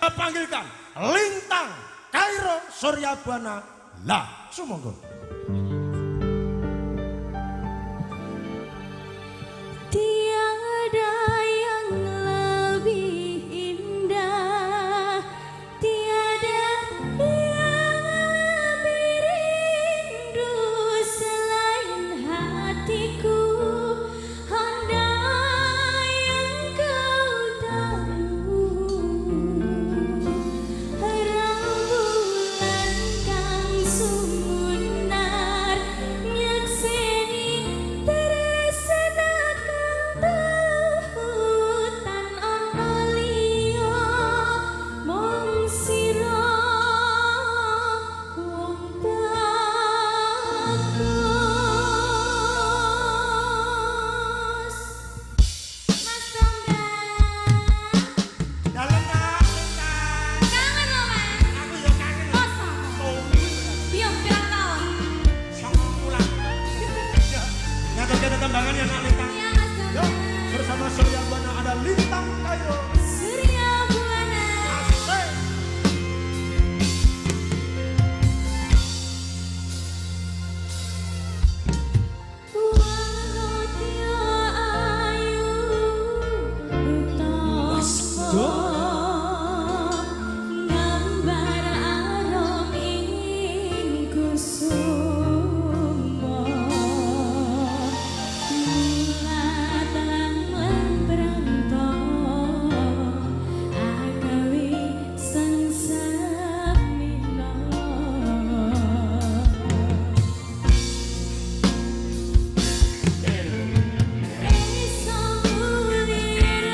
panggilkan Lintang Kairo Suryabana lah sumangga. Tiada yang lebih indah, tiada yang lebih rindu selain hatiku. Andai yang kau tahu, rembulan kang sumunar nyakseni tresna kang tehutan ana liya mung sira wong bagus. Mas Bambang Dalam nak Lintang. kangen lho Mas. Aku ya kangen. Masa? Biar pirang tahun. Songong pulang. Ya, nyaturke tetembangan ya nak Lintang. Iya Mas Yo, Bambang. bersama Suryabana ada Lintang Kairo. Suryabana. Asik. Wanotya ayu utama gambar arom ing kusuma mulatan lan prantana agawe sansamina. Esa mulir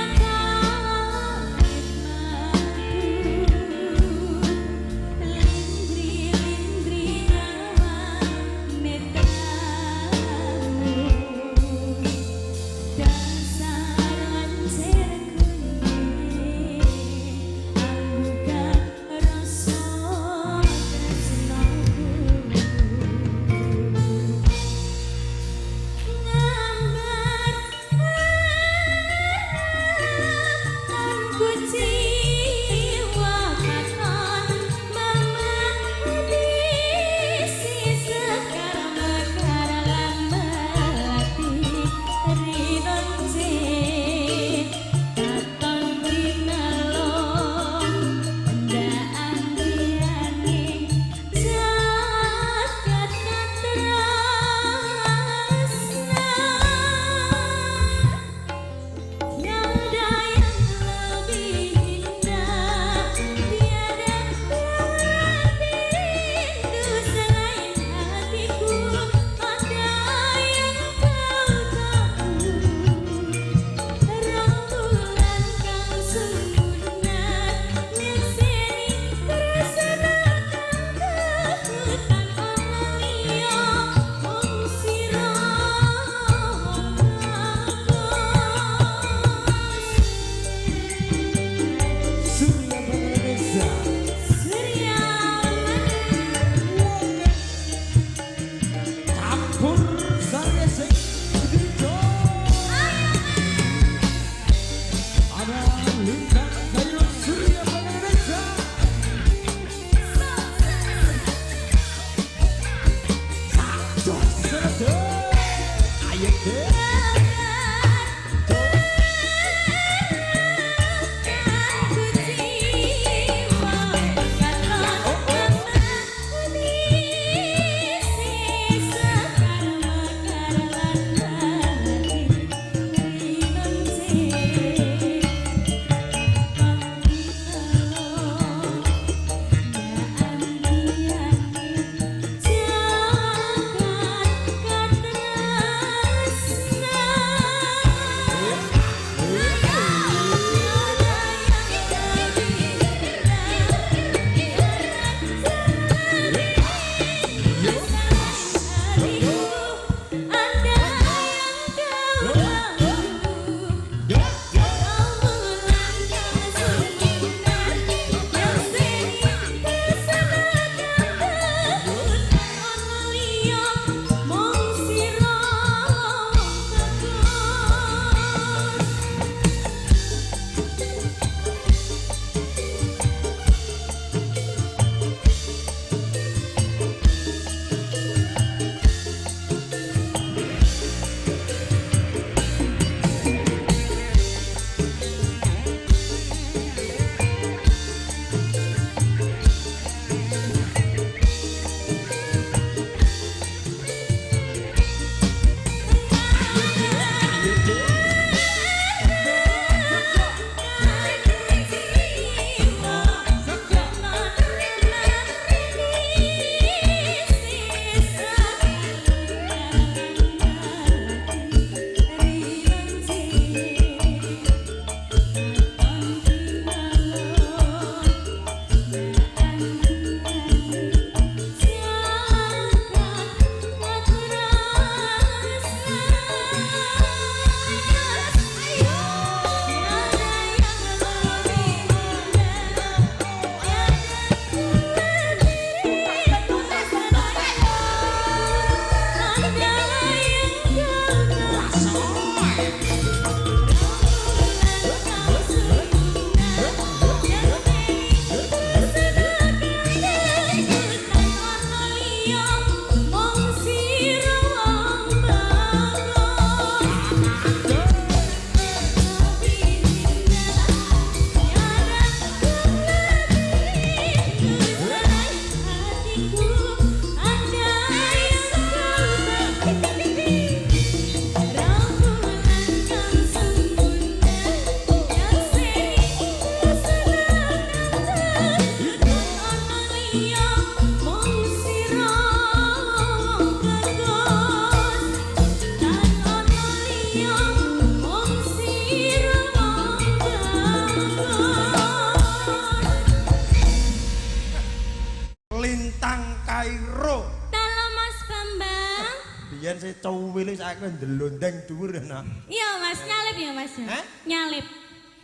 lek kowe ndelondeng dhuwur ana. Iya Mas, nyalip ya Mas. Hah? Nyalip.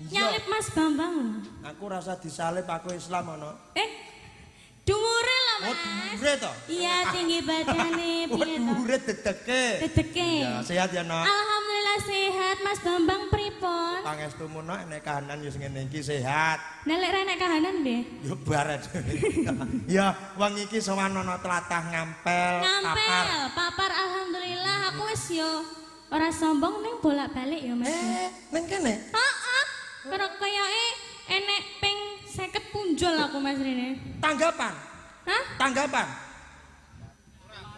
Nyalip Mas Bambang. Aku rasa disalib aku Islam ana. Dhuwure lho Oh, Mas. dhuwure to? Iya, tinggi badane Oh, piye to? dhuwure dedeke. Dedeke. Ya, sehat ya, Nak. Alhamdulillah sehat, Mas Bambang pripun? Pangestumu nak nek kahanan ya sing ngene iki sehat. Nek lek renek kahanan nggih. Ya barat. Ya, wong iki sowan ana tlatah ngampel, Ngampel, papar alhamdulillah aku wis yo ora sombong ning bolak-balik ya Mas. Ning kene. Heeh. Karo koyoke enek ping 50 punjul aku Mas rene. Tanggapan. Hah? Tanggapan.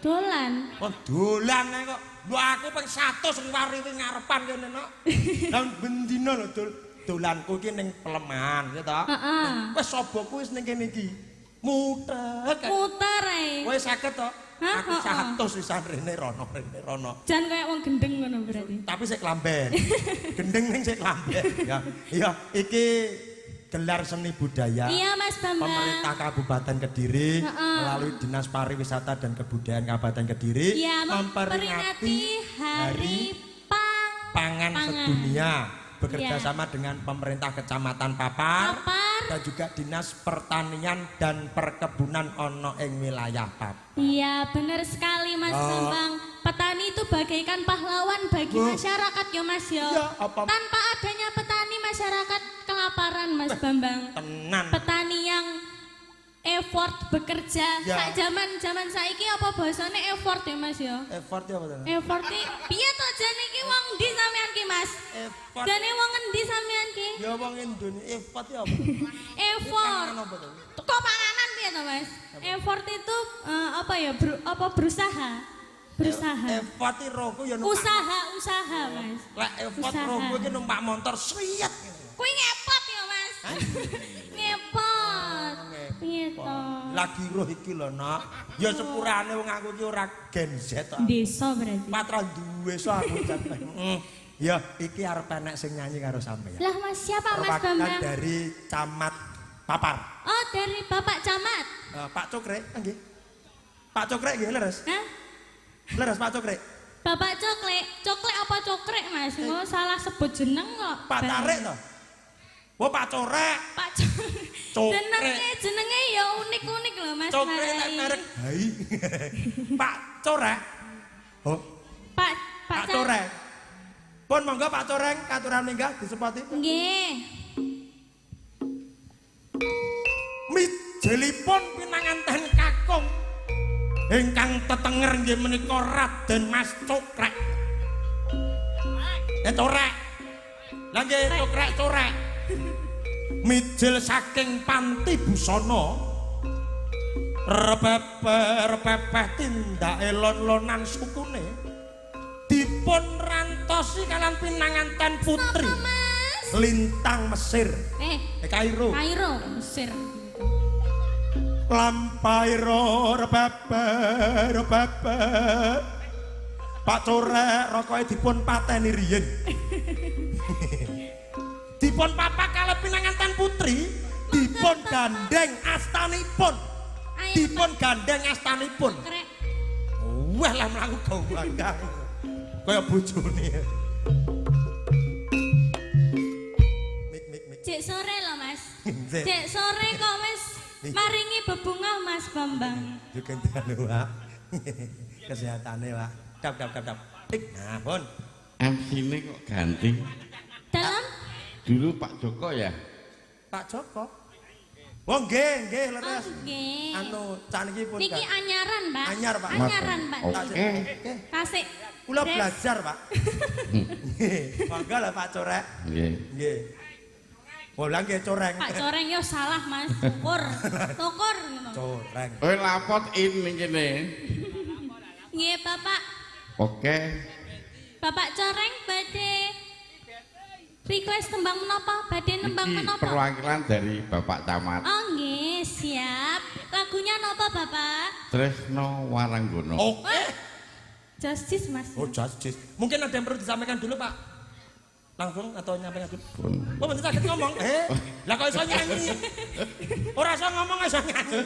Dolan. Oh, dolan ae kok. Lho aku ping 100 ngwariwi ngarepan kene nok. Lah bendina lho dolanku iki ning Pelemahan ya to. Heeh. Wis soboku wis ning kene iki. Muter. Muter ae. Kowe saged to? Hah? Aku 100 wisan rene rono. Jan kaya wong gendeng ngono berarti. Tapi sik klamben. Gendeng ning sik klamben. Ya, iya iki gelar seni budaya. Iya Mas Bambang. Pemerintah Kabupaten Kediri melalui Dinas Pariwisata dan Kebudayaan Kabupaten Kediri Iya, memperingati Hari Pangan Sedunia bekerja Iya. sama dengan pemerintah Kecamatan Papar Papar. dan juga Dinas Pertanian dan Perkebunan ono ing wilayah Papar. Iya, benar sekali Mas Bambang. Petani itu bagaikan pahlawan bagi masyarakat ya Mas ya. Iya, apa? Tanpa adanya petani masyarakat kelaparan Mas Bambang. Tenan. Petani yang effort bekerja. Ya. Sak zaman saiki apa bahasane effort ya Mas ya? Effort ya apa to? Effort iki piye to jane iki wong ndi sampean ki Mas? Effort. Jane wong endi sampean ki? Ya wong Indonesia effort ya apa? Effort. Panganan apa to? Kok panganan piye to Mas? Effort itu apa ya? Berusaha. Berusaha. Effort iki rogo ya numpak. Usaha Mas. Lek effort Usaha. rogo iki numpak motor sriyet. Kuwi ngepot ya Mas. Ngepot. Piye to? Lagi roh iki lho, Nak. Ya sepurane wong aku iki ora Gen Z to. Desa berarti. Patra duwe so aku jan. Ya, iki arep enek sing nyanyi karo sampeyan. Lah Mas siapa Mas Perwakilan Bambang? dari Camat Papar. Oh, dari Bapak Camat. Pak Cokrek, nggih. Pak Cokrek nggih leres. Hah? Leres Pak Cokrek. Bapak Coklek apa Cokrek Mas? Oh, salah sebut jeneng kok. Pak Tarik to. Oh, Pak Corek. Pak Cokrek. jenenge ya unik-unik lho Mas. Cokrek Marai. nek merek. Hai. Pak Corek. Oh, Pak Pak Ca- Corek. Pun monggo Pak Coreng katuran minggah disepoti. Nggih. Mijelipun pinanganten kakung ingkang tetenger nggih menika Raden Mas Cokrek. Corek. Lah nggih Cokrek. Mijil saking Panti Busana repepeh tindak elon-lonan sukune dipun rantosi kalian pinanganten putri Mas. Lintang Mesir Kairo Mesir. Lampairo repepeh Pak Corek rokoke dipun pateni riyen dipun papak kalih pinanganten putri dipun gandeng astanipun dipun gandeng astanipun Krek. wah lah mlaku gawang kaya bojone mik Cek sore lho Mas. Cek. Cek sore kok wis maringi bebungah Mas Bambang. juga anu Pak kesehatane Pak dap nah pun MC-ne kok ganti. Dalam Dulu Pak Joko ya? Pak Joko. Oh nggih leres. nggih. Anu caniki pun. Niki anyaran, Pak. Anyar, Pak. Anyaran, Pak. Oke. Kasih. Kula Des. belajar, Pak. Nggih. Monggo lah Pak Corek. Nggih. Nggih. Bolang nggih coreng. Pak Coreng yo salah, Mas. Tukur ngono. Coreng. Kowe lapot ini kene. Nggih, Bapak. Oke. Bapak Coreng badhe request tembang menapa? Badhe nembang Iki menapa? perwakilan dari Bapak Camat Oh nggih, siap. Lagunya napa, Bapak? Tresno Waranggono. Oke. Justice, Mas. Oh, justice. Mungkin ada yang perlu disampaikan dulu, Pak. Langsung atau nyampe ngaku? Pun. Oh, mesti sakit ngomong. Lah kok iso nyanyi? Ora iso ngomong iso nyanyi.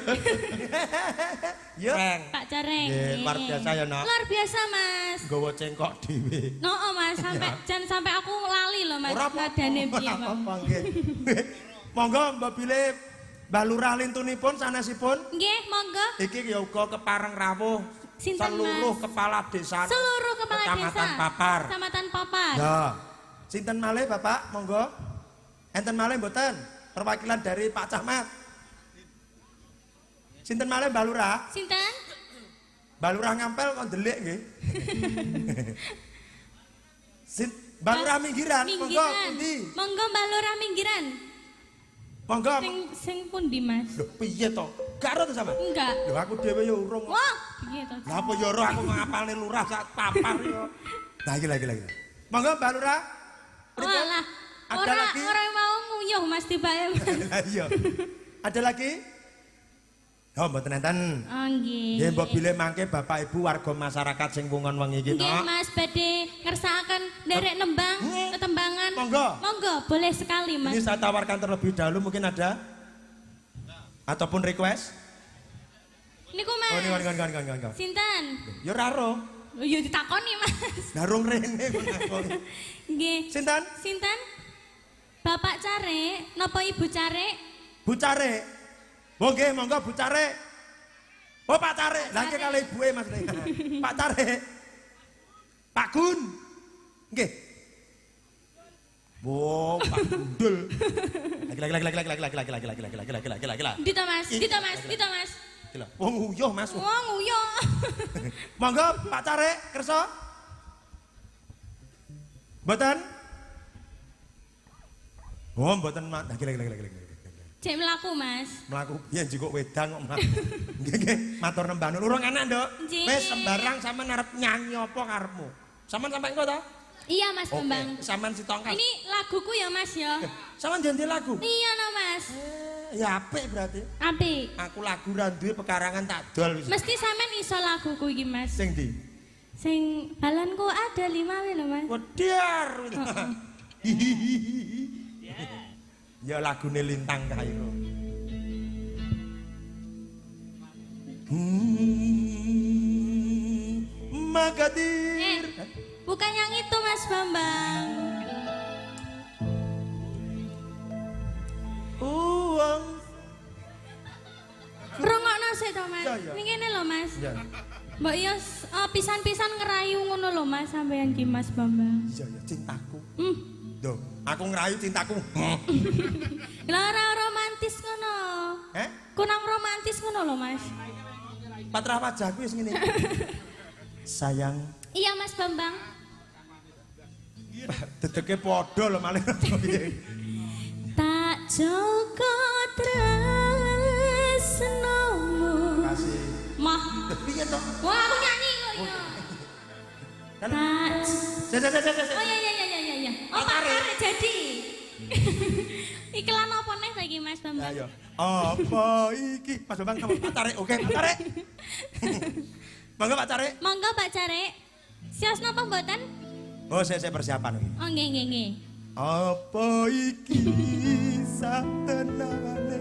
Yo. Pak Careng. Nggih, luar biasa ya, Nak. Luar biasa, Mas. Nggawa cengkok dhewe. No, Mas, jangan sampai aku lali loh, Mas. Ora apa-apa. Nadane piye, Mas. Apa nggih. Monggo Mbak Bile Mbah Lurah lintunipun sanesipun. Nggih, monggo. Iki ya uga kepareng rawuh Sinten, seluruh Mas? kepala desa. Seluruh kepala desa. Kecamatan Papar. Kecamatan Papar. Ya. Sinten malih Bapak, monggo. Enten malih mboten? Perwakilan dari Pak Camat. Sinten malih Mbah Lurah? Sinten? Mbah Lurah ngampel kok ndelik nggih. Mbah Lurah minggiran, monggo Minggiran. pundi? Monggo Mbak Lurah minggiran. Monggo. Sing pundi, Mas? Lho piye to? Gak ero to sampean? Enggak. Lho aku dhewe ya urung. Wah, piye to? Lah apa ya ora aku ngapalne lurah sak papar yo. Nah iki lagi. Monggo Mbak Lurah. Walah. Ada lagi? Ora mau nguyuh Mas tibake. Lah iya. Ada lagi? Oh mboten enten. Oh nggih. Nggih mbok bilih mangke Bapak Ibu warga masyarakat sing wungon wengi iki Nggih no. Mas badhe ngersakaken nderek nembang, tetembangan. Monggo. Monggo, boleh sekali Mas. Ini saya tawarkan terlebih dahulu mungkin ada ataupun request. Niku Mas. Oh niku. Sinten? Ya ora ro. Oh ya ditakoni Mas. Darung rene ngono. Nggih. Sinten? Sinten? Bapak Care, napa Ibu Care? Bu Care. Oh nggih monggo Bu Care. Oh Pak Care. Lah iki kali ibuke Mas. Pak Care. Pak Gun. Nggih. Wow, Pak Gundul. Lagi. Dito Mas, dito Mas, dito Mas. Gila. Wong uyuh Mas. Wong uyo. Monggo Pak Care kersa. Mboten? Oh, mboten Mak. Lagi. Cek mlaku Mas. Mlaku piye njikuk wedang kok mlaku. Nggih, matur nembang. Urung enak, Nduk. Nggih. Wis sembarang sampean arep nyanyi apa karepmu? Sampean sampe engko ta? Iya Mas Bambang. Sampean si tongkat. Ini laguku ya Mas ya. Sampean janji lagu. Iya no Mas. Ya apik berarti. Apik. Aku lagu ra duwe pekarangan tak dol wis. Mesti sampean iso laguku iki Mas. Sing ndi? Sing balanku ada 5 wae lho Mas. Wediar. Ya lagune Lintang Kairo. Magadir. Bukan yang itu Mas Bambang. Uang. Rungokno sik to Mas. Ya, ya. Ning kene lho Mas. Ya. Mbok yo pisan-pisan ngerayu ngono lho Mas sampean ki Mas Bambang. Iya ya cintaku. Hmm. Aku ngerayu cintaku. Lah ora romantis ngono. Kunang romantis ngono lho Mas. Patra wajahku wis ngene. Sayang, Iya Mas Bambang. dedeke padha lho malih. Tak joko tresnomu. Kasih. Mah. Piye to? Wah aku nyanyi kok ya. Tak. Oh iya. Oh Pak Kare jadi. Iklan apa nih lagi Mas Bambang? Ayo. Apa iki? Mas Bambang kamu Pak Tarik. Oke, Pak Tarik. Monggo Pak Tarik. Monggo Pak Care. Sios napa mboten? Oh, saya persiapan iki. Oh nggih. Apa iki satenane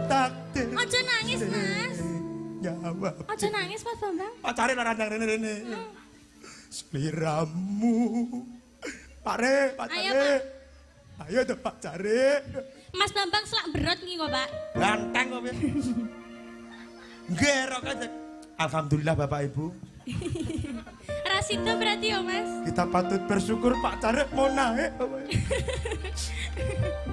takdir. Aja nangis Mas. Jawab. Aja nangis Mas Bambang. Pak Tarik ora nang rene. Seliramu. Pak Re, Pak Ayo, Tarik. Ayo tuh Pak Tarik. Mas Bambang selak berot nggih kok Pak. Ganteng kok piye? Nggih, rok aja. Alhamdulillah Bapak Ibu. Rasido berarti ya Mas. Kita patut bersyukur Pak Carek mau naik.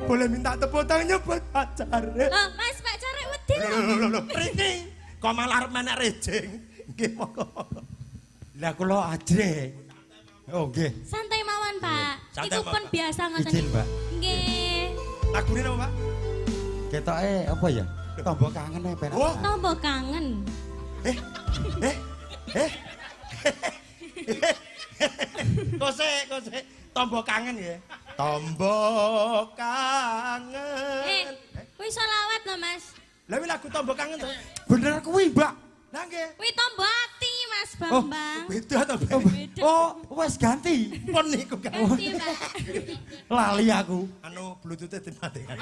Boleh minta tepuk tangannya buat Pak Carek. Loh Mas Pak Care wedi lho. Loh, Riki. Kok malah arep menek rejeng. Nggih monggo. Lah kula ajreng. Oh nggih. Santai mawon Pak. Santai Itu pun mawon, Pak. biasa ngoten. Izin, Mbak. Nggih. Lagune napa, Pak? Ketoke apa ya? Tombok kangen ae penak. Oh, Tombo kangen. eh. Kose, tombok kangen ya. Tombok kangen. Kuwi selawat lho Mas. Lah lagu tombok kangen to. Bener kuwi, Mbak. Lah nggih. Kuwi tombo ati Mas Oh, Bambang. Beda to, Beb? Oh, wes ganti. Pon niku kan. Ganti, Pak. Lali aku. Anu bluetooth-e dimatikan.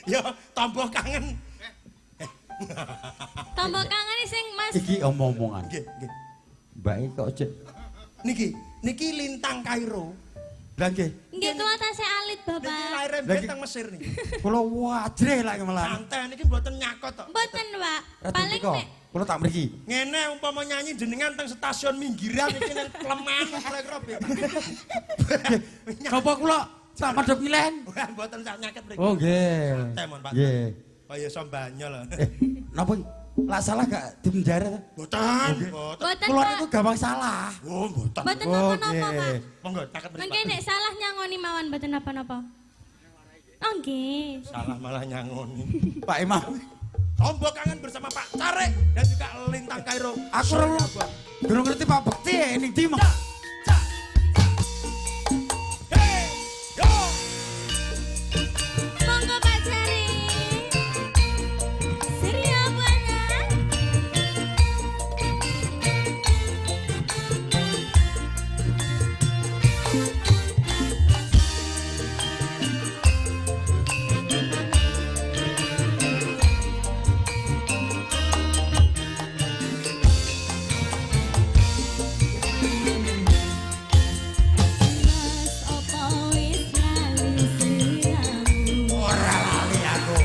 Yo, tombol kangen. Tombol kangen sing Mas. Iki omong-omongan. Nggih, nggih. Mbak kok cek. Niki lintang Kairo. Lah nggih. Nggih kula tasih alit, Niki Bapak. lair Lagi- teng Mesir niki. Kula wajre lak malah. Santai niki mboten nyakot tok. Mboten, Pak. Paling Paling nek kula tak mriki. Ngene umpama nyanyi jenengan teng stasiun minggiran iki nang Kleman kira-kira bebas. Napa kula tak madhep ngilen? Wah, mboten sak nyaket mriki. Oh nggih. Santai mon, Pak. Nggih. Kaya iso banyol. Napa lak salah gak di penjara ta? Mboten, mboten. mboten, Kula Pak. niku gampang salah. Oh, mboten. Mboten Oh, napa-napa, nggih. Pak. Monggo caket mriki. Mengke nek salah nyangoni mawon mboten napa-napa. Oh nggih. Salah malah nyangoni. Pak Imam. Tombol kangen bersama Pak Carek dan juga Lintang Kairo. Aku durung ngerti Pak Bekti ning ndi Mang. Hey, yo. Monggo Pak Jari. Seria buana. Mas opo wis lali siramu. Ora lali aku.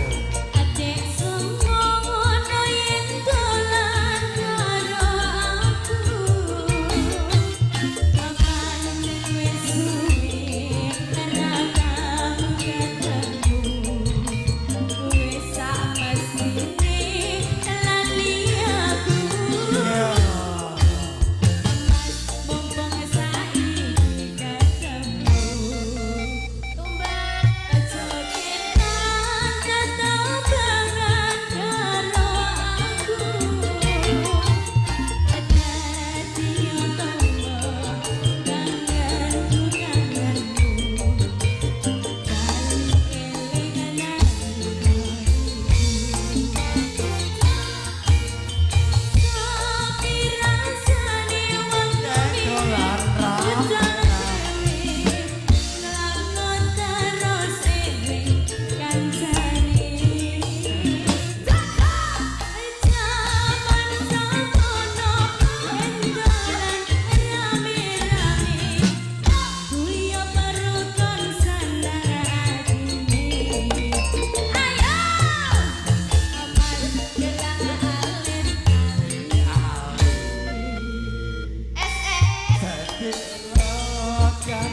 Adek semono yen dolan karo aku. Kapan wis suwe ora tau ketemu. Wis sak mesine lali aku. Mumpung saiki ketemu. Tumbas aja kita ketombangan karo aku. Dadi yo tombo kangenku kangenmu. Kali eling Tapi rasane wong Dolan Ngangon terus eling kancane. Jaman samono endolan rame-rame. Kuyo perukon sandang atine. Ayo! Amal gelang alit-alit. Dadi lokan